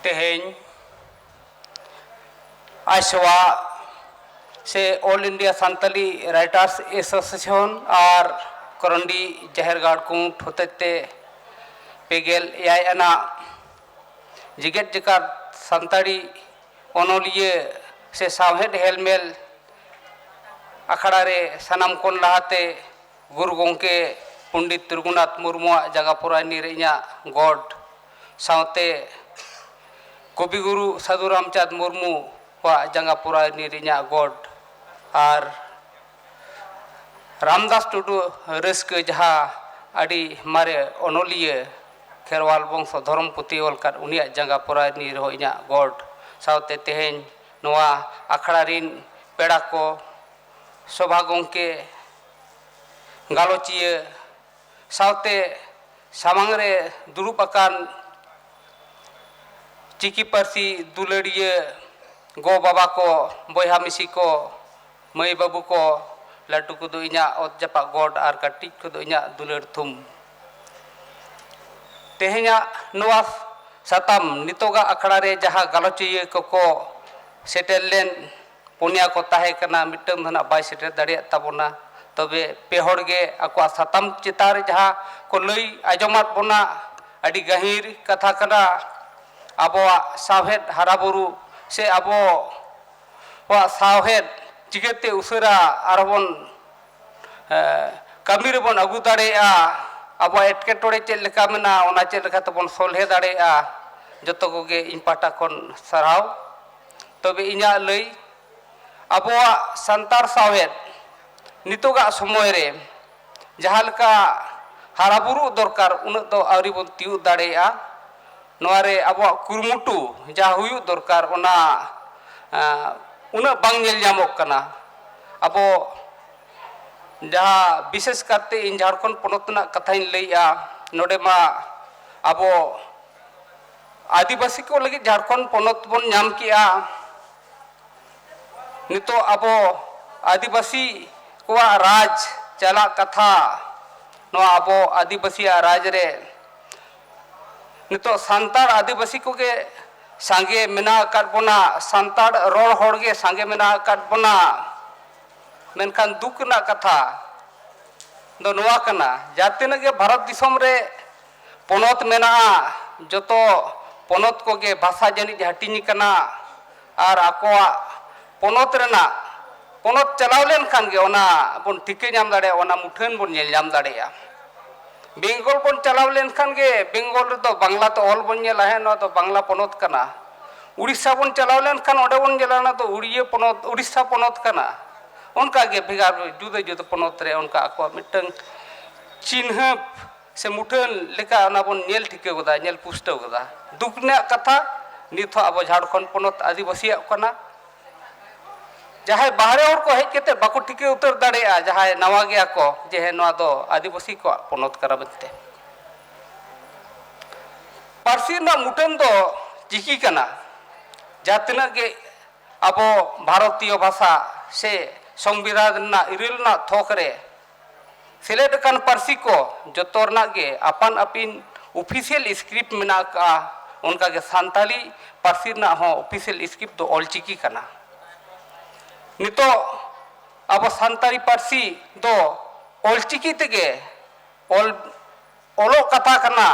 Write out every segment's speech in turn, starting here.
तेहें आशवा से all India सान्ताली writers association और करंडी जहरगाड़ कुंट होते पेगेल याय अना जिगेट जकार सान्ताड़ी ओनोलिये से सावहेद हेलमेल अखड़ा रे सनाम कोन लहाते गुरु गोंके पंडित रघुनाथ मुर्मू जगापुरा निरेኛ गॉड सावते कविगुरु साधु रामचंद मुर्मू जंगापुरा निरेኛ गॉड और रामदास टुडू रस्क जहाँ अड़ी मारे ओनोलिये खेरवाल वंश धर्म पुती ओलकर उनिया जंगापुरा निरेኛ गॉड सावते तेहें नवा अखड़ा रिन पेड़ा को शोभा गोंके गालोचिये सावते सामांग रे दुरुप अकान चिकी पार्सी दुलड़िए गो बाबा को बया मिसी को मई बाबू को लाटू को दो इना ओत जपा गॉड और कटिक को दो इना दुलड़ थुम तेहेnya नवा साताम नितोगा अखड़ा रे जहाँ गालोचिये को सेटेलेन पुनिया को ताहे कना मिटम धना बाय सेटेल दाड़िया ताबोना तबे पेहड़गे आको साताम चितार जहाँ को लई आजमात बोना अड़ी गहीर कथा कना आबोआ सावहेद हराबुरु से आबो वा सावहेद चिकेते उसरा आरबन कमी रेबन अगु दाड़ेया आबो एटकेटोड़े चेद लेका मेना ओना चेद लेका तबन सोल्हे दाड़ेया जतो कोगे इन पाटा कोन सराव तबे इना लई आबोआ संतार सावहेद नितोगा समय रे जहाँ लेका हाराबुरु दरकार उन दो आवरी बन तिउ दाड़ेया नोआरे आबोआ कुरुमुटु जहाँ हुयु दरकार ओना उन बांग नेल ᱧᱟᱢᱚᱜ कना आबो जहाँ विशेष करते इन झारखंड पोनोत ना कथाइन लईया नोडे मा आबो आदिवासी को लगी झारखंड पोनोत बन ᱧᱟᱢ किया नितो आबो आदिवासी को राज चला कथा नो आबो आदिवासी राज रे नितो सांतार आदिवासी को के सांगे मेना काट बोना सांतार रोल होड़गे सांगे मेना काट बोना मेनखान दुख ना कथा दो नोआ कना जाते नगे भारत दिसोम रे पोनोत मेना जतो पोनोत को के भाषा जनी हटिनी कना और आकोआ पोनोत रेना पोनोत चलाव लेन खान गे ओना बन ठिके ᱧᱟᱢ दाड़े ओना मुठन बन नेल ᱧᱟᱢ दाड़ेया बेंगल बन चलाव लेन खान गे बेंगल रे तो बांग्ला तो ऑल बन नेला है नो तो बांग्ला पोनोत कना उड़ीसा बन चलाव लेन खान ओडे बन नेला तो उड़िया पोनोत उड़ीसा पोनोत कना उनका गे भेगार जुदा जुदा पोनोत रे उनका आको मिटन चिन्ह से मुठन लेका ओना बन नेल ठिके गदा नेल पुष्टव गदा दुखने कथा निथो अब झारखंड पोनोत आदिवासी कना जहाँ बाहरे और को हेज के बाको ठिके उतर दाड़ेया जहाँ नवा गया को जे है नवा दो आदिवासी को पोनोत करा बनते पार्सी ना मुठन दो चिकी कना जातना के अबो भारतीय भाषा से संविधान ना इरिल ना थोकरे सिलेट कान पार्सी को जोतोरना के अपन अपिन ऑफिशियल स्क्रिप्ट मेना का उनका के सांताली पार्सी ना हो ऑफिशियल स्क्रिप्ट दो ऑलचिकी कना नितो अब सांतारी पार्सी दो ऑलचिकी तेगे ओलो कथा कना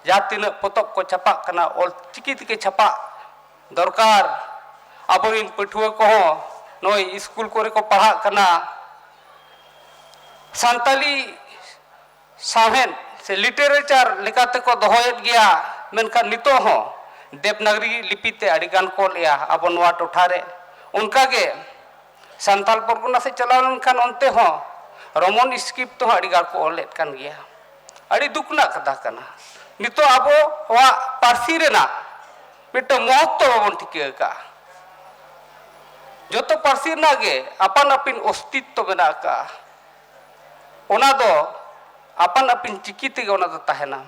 जातिन पोतब को छपा कना ऑलचिकी तेगे छपा दरकार अब इन पठुआ को नोय स्कूल कोरे को पढ़ा कना सांताली साहेन से लिटरेचर लेकाते को दोहोयत गया मेनका नितो हो देवनागरी लिपिते अड़ीगान को लिया अब नवा टोठारे उनका के संताल परगना से चला खान अंते हो रोमन स्क्रिप्ट तो अड़ीगार को ओलेट कान गया अड़ी दुखना कथा कना नितो आबो वा पार्सी रेना मिट महत्व बाबन ठिके का जो तो पार्सी ना गे अपन अपिन अस्तित्व मेना का ओना दो अपन अपिन चिकी तेगे ओना दो ताहेना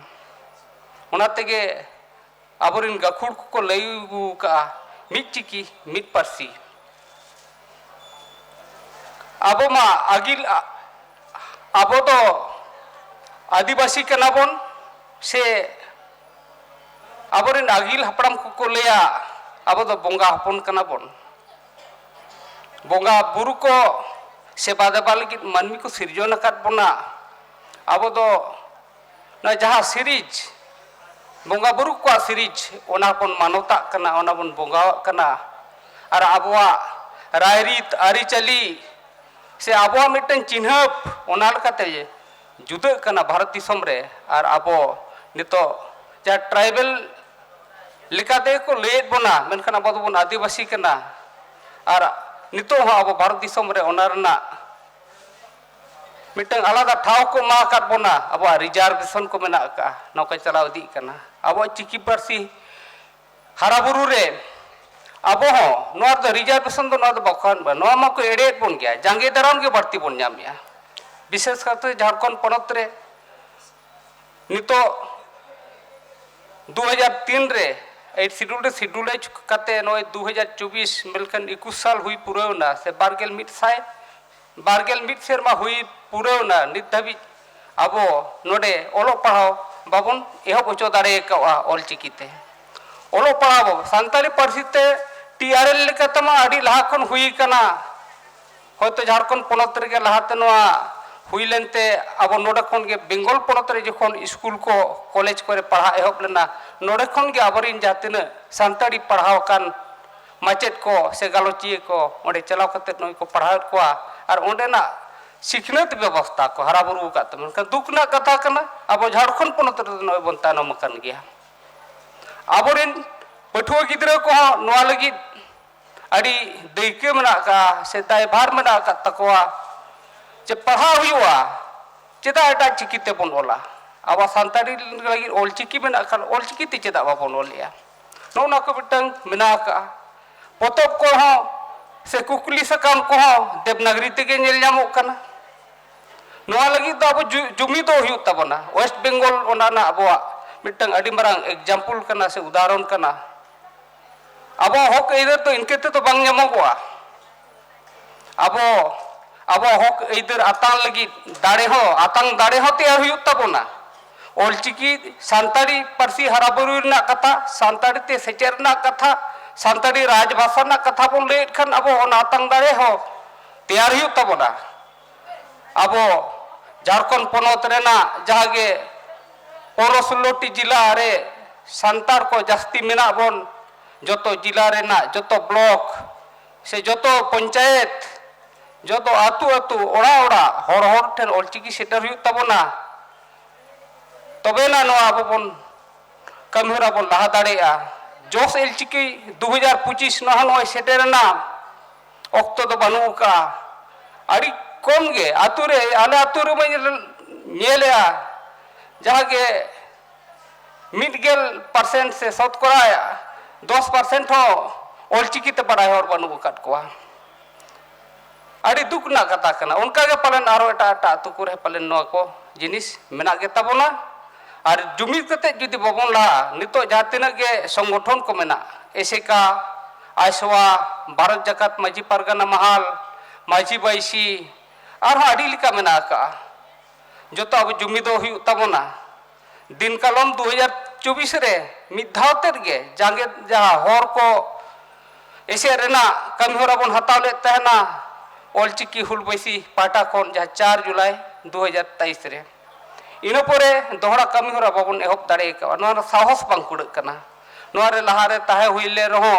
ओना तेगे आबोरिन गाखुड़ को लईगु का मिट चिकी मिट पार्सी अब मा आगिल अब तो आदिवासी कनाबन से aborin agil hapram ko leya abo do bonga hopon kana bon bonga buru ko seba deba lagid manmi ko sirjon akat bona abo do na jaha sirij bonga buru ko sirij ona pon manota kana ona bon bonga kana ar abwa rairit ari chali se abwa mitten chinhap ona lekate juda kana bharat disom re ar abo nito ja tribal lekate ko leet bona menkan abo bon adivasi kana ar nito ha abo bharat disom re ona rena mitten alada thau ko ma kat bona abo reservation ko mena ka nauka chalaw di kana abo chiki parsi haraburu re abo ho noa do reservation do noa do bakhan ba noa ma ko edet bon gya jange daram ge barti bon nyamya विशेष करते झारखंड पनत रे नितो 2003 रे 8 schedule कते नय 2024 मिलकन 21 साल हुई पुरेवना से बारगेल मिट साय बारगेल मिट सेरमा हुई पुरेवना नित धाबि आबो नोडे ओलो पढ़ाओ बाबन एहब ओचो दारे का ऑल चिकीते ओलो पढ़ाओ सानताली पार्सिते टीआरएल लेकातमा आडी लहा खन हुई कना होतो झारखंड पनत रे लहाते नोआ हुई लेनते अब नोडे खन के बेंगल पनत रे जखन स्कूल को कॉलेज करे पढ़ा एहब लेना नोडे खन के आबरिन जातिन सानताड़ी पढ़ाव कान माचेद को से गालोचिए को ओंडे चलाव कते नय को पढ़ाव को आर ओंडेना सिखनत व्यवस्था को हराबुरु काते मनका दुखना कथा कना अब झारखंड पनत रे नय बन तायनम कान गया आबरिन पठुआ गिद्रा को नोआ लगी अड़ी दैके मना का से दायभार मना का तकवा जे पढ़ाव हुआ चेदा एटा चिकीते बन ओला अब सानताड़ी लगी ऑल चिकी मेना खान ऑल चिकीते चेदा बाबन ओलिया नोना को बिटंग मेना का पोतब को हो से कुकली सकाम को हो देवनागरी तेगे नेल ᱧᱟᱢᱚᱜ kana नोआ लगी तो अब जुमी दो हुई तबना वेस्ट बेंगल ओना ना अबवा मिटंग अडी मरांग एग्जांपल kana से उदाहरण kana अब हक इधर तो इनके तो बांग ᱧᱟᱢᱚᱜᱚᱜᱼᱟ अब हक इधर आतांग लगी दाड़े हो आतांग दाड़े हो तैयार हुई तबना ऑलचिकी सानताड़ी पार्सी हराबुरु ना कथा सानताड़ी ते सेचेर ना कथा सानताड़ी राजभाषा ना कथा बन ले खान अब आतांग दाड़े हो तैयार हुई तबना अब झारखंड पनत रेना जहागे 16 जिला रे सानतार को जास्ती मेना बन जोतो जिला रेना जोतो ब्लॉक से जोतो पंचायत जोतो आतु आतु ओड़ा ओड़ा हर हर ठेन ऑलचिकी सेटर हुई तबना तबेना नोआ अब बन कमिहरा बन लहा दाड़ेया जोस एलचिकी 2025 नहा नोय सेटेरना ऑक्तो दो बानु का अड़ी कम गे आतु रे आले आतु रे मैं नेलेया जहां के 1% से 7 कराया 10% हो ऑलचिकी ते पढ़ाई और बानु काट कोआ अड़ी दुख ना कथा कना उनका के पालन आरो एटा एटा आतु को पालन नो को जिनिस मेना गे तबना और जुमिद कते जुदी बबन ला नितो जातिना के संगठन को मेना एसेका आइसवा भारत जगत माजी परगना महाल माजी बाईसी और अड़ी लिका मेना का जोतो अब जुमिदो हुई तबना दिन कालम 2024 रे मिधावतेर गे जांगे जहां हर को एसे रेना कमिहरा बन हताव ले तहना ऑलचिकी हुल बैसी पाटा कोन जहां 4 जुलाई 2023 रे इनो परे दोहरा कमिहरा बाबन एहब दाड़े का नोरा साहस बांग कुड़ कना नोरे लहारे ताहे हुइले रहो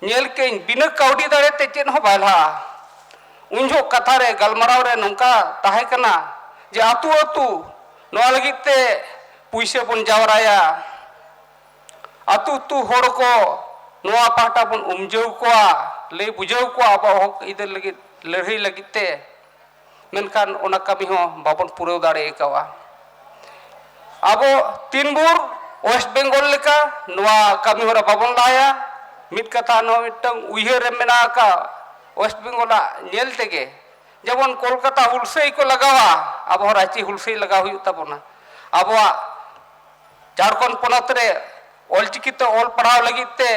नेल के बिना काउडी दाड़े ते चेन हो बायला उनजो कथा रे गलमराव रे नोंका ताहे कना जे आतु आतु नोआ लगिते पुइसे बन जावराया आतु तु होड़ को नोआ पाटा बन उमजौ कोआ ले बुझौ को अब हक इधर लगी लड़ाई लगिते मेनखान ओना कमी हो बाबन पुरेव दाड़े कावा अब 3 बुर वेस्ट बेंगल लेका नोआ कमी होरा बाबन लाया मिट कथा नो मिटंग उइहर मेना का वेस्ट बेंगल नेल तेगे जबन कोलकाता हुलसई को लगावा अब रांची हुलसई लगा हुई तबना अब झारखंड पनत रे ऑलचिकी तो ऑल पढ़ाव लगिते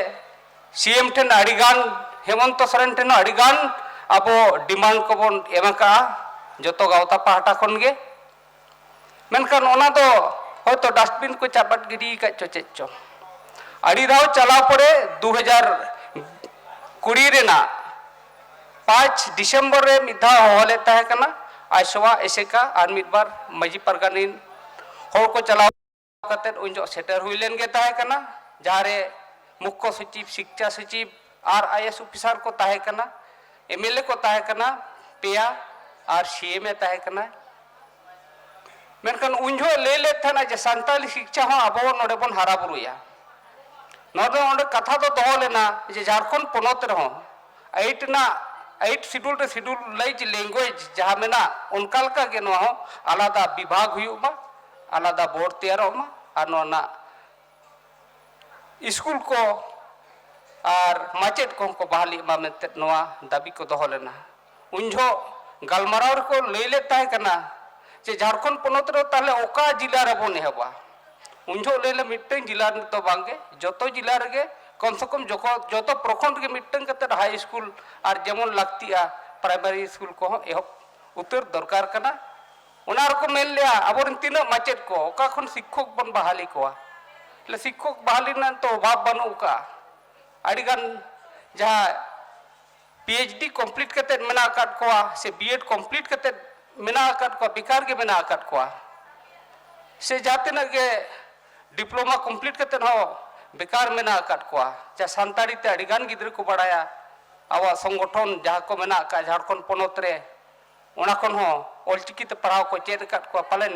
सीएम ठेन अड़ीगान हेमंत सोरेन ठेन अड़ीगान अब डिमांड को बन एमका जोतो गावता पाहटा खन गे मेनखान ओना दो होतो डस्टबिन को चापट गिडी का चोचेचो अड़ी दाव चला पड़े 2020 रेना 5 डिसेम्बर रे मिधा होले तहे कना आशवा एसेका और मिदबार मजी परगानिन होर को चलाव कते उन सेटर हुई लेन गे तहे कना जहारे मुख्य सचिव शिक्षा सचिव और आईएएस ऑफिसर को तहे कना एमएलए को तहे कना पेया और सीएम में तहे कना मेनखान उन्जो ले ले थाना जे संताली शिक्षा हो अब नोडे बन हारा बुरुया नोडे नोडे कथा तो दोहो लेना जे झारखंड पोनोत रहो 8 शेड्यूल रे शेड्यूल लाइज लैंग्वेज जहां मेना उनका लका के नो हो आलादा विभाग हुयुमा आलादा बोर्ड तैयारोमा और नोना स्कूल को और माचेद को बहाली मा मेते नोआ दाबी को दोहो लेना उन्जो गलमाराव को ले लेता है कना जे झारखंड पोनोत रे ताले ओका जिला रे बन हेबा उन्जो ले ले मिटन जिला तो बांगे जतो जिला रे कम से कम जो प्रखंड के मिटन कते हाई स्कूल और जेमन लगतिया प्राइमरी स्कूल को एहब उतर दरकार कना उनार को मेल लिया अब तीना माचेद को ओका खन शिक्षक बन बहाली को ले शिक्षक बहाली ना तो अभाव बनू का अड़ीगान जहाँ पीएचडी कम्प्लीट करते मेना काट को से बीएड कम्प्लीट करते मेना काट को बेकार के मेना काट को से जाते न के डिप्लोमा कम्प्लीट करते हो बेकार मेना काट को जा सानताड़ी ते अड़ीगान गिद्र को बढ़ाया आवा संगठन जहाँ को मेना का झारखंड पोनोत रे ओना खन हो ऑलचिकी ते पढ़ाव को चेद काट को पालन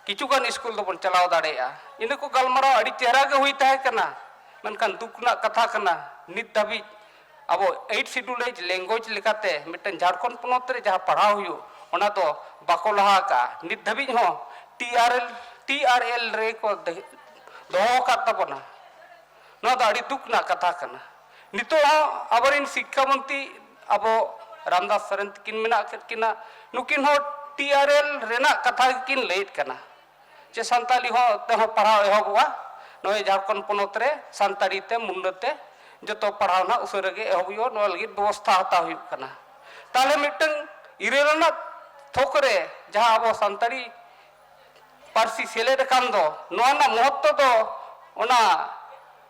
किचुगान स्कूल दो बन चलाव दाड़ेया इन को गलमाराव अड़ी चेहरा के हुई तहे कना मेनखान दुखना कथा कना नित धाबी अब 8 शेड्यूल लैंग्वेज लेकाते मिटन झारखंड पोनोत रे जहाँ पढ़ाव हुई ओना तो बाको लहा का नित धाबी हो टीआरएल रे को दोहो का तबना नो तो अड़ी दुखना कथा कना नितो अबरिन शिक्षा मंत्री अब रामदास सरन किन मेना किना नुकिन हो टीआरएल रेना कथा किन लेट कना जे संताली हो ते हो पढ़ाव एहबवा नोय झारखंड पोनोत रे संताड़ी ते मुंडते जो तो पढ़ाव ना उसरे गे एहबियो नो लगी व्यवस्था हता हुई कना ताले मिटन इरेलना थोकरे जहां अब संताड़ी पारसी सेलेद कान दो नोना महत्व दो ओना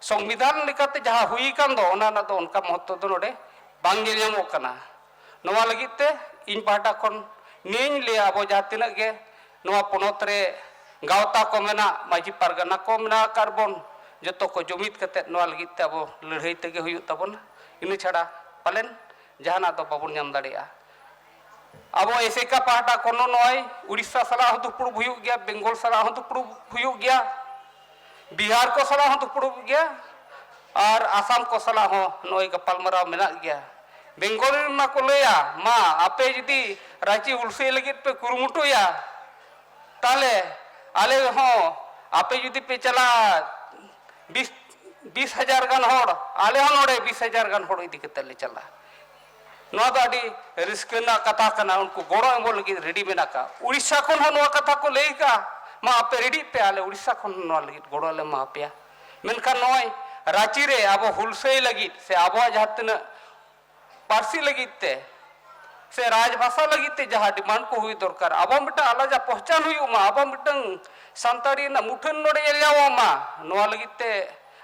संविधान लेकाते जहां हुई कान दो ओना ना दो उनका महत्व दो नोडे बांग गेलियामो कना नोवा लगिते इन पाटा खन नेñ ले अब जातिना गे नोवा पोनोत रे गावता को मेना माजी पारगाना को मेना कार्बन जो तो को जुमित कते नोवा लगिते अब लड़ाई तेगे हुई तबन इन छाड़ा पालेन जहाना तो बाबन नाम दाड़िया अब ऐसे का पाटा कोनो नय उड़ीसा सला हो दुपुड़ हुई गया बेंगल सला हो दुपुड़ हुई गया बिहार को सला हो दुपुड़ गया और आसाम को सला हो नय गपालमाराव मेना गया बेंगल मा को लया मा आपे जदी रांची उलसे लगित पे कुरुमुटुया ताले आले हो आपे जदी पे चला 20,000 गान होड़ आले हो नोड़े 20,000 गान होड़ इदी कते ले चला नो तो अड़ी रिस्क ना कथा कना उनको गोड़ो एमो लगी रेडी मेना का उड़ीसा खन हो नो कथा को लेई का मा आपे रेडी पे आले उड़ीसा खन नो लगी गोड़ो ले मा पेया मेनका नय रांची रे अब हुलसे लगी से आबो जहातन पारसी लगिते से राजभाषा लगिते जहाँ डिमांड को हुई दरकार अब मिटा आलाजा पहचान हुई मा अब मिटन संताड़ी ना मुठन नोड़े एलियाव मा नोआ लगिते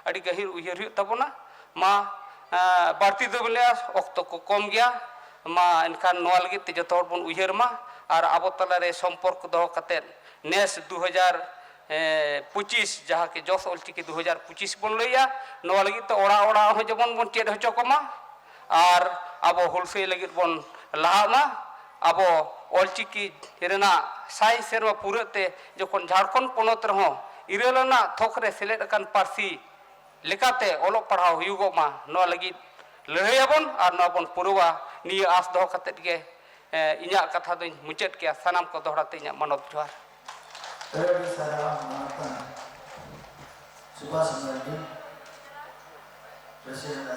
अड़ी गहिर उयहर हुई तबना मा बाड़ती दो बोले अक्तो को कम गया मा इनखान नोआ लगिते जतो हर बन उयहर मा और अब तला रे संपर्क दो कते नेस 2025 जहाँ के जस ऑलचिकी 2025 बन लैया नोआ लगिते ओड़ा ओड़ा हो जबन बन चेद होचो कोमा और अब हुलसे लगित बन लामा अब ऑलचिकी रेना साई सेरवा पुरते जखन झारखंड पोनोत रहो इरेलना थोकरे सेलेद अकान पारसी लेकाते ओलो पढ़ाव हुयुगोमा नो लगित लड़ाईयाबन और नबन पुरवा निया आस दो कतेत गे इन्या कथा दो मुचाद के सानाम को दोहराते इन्या मानव जोहार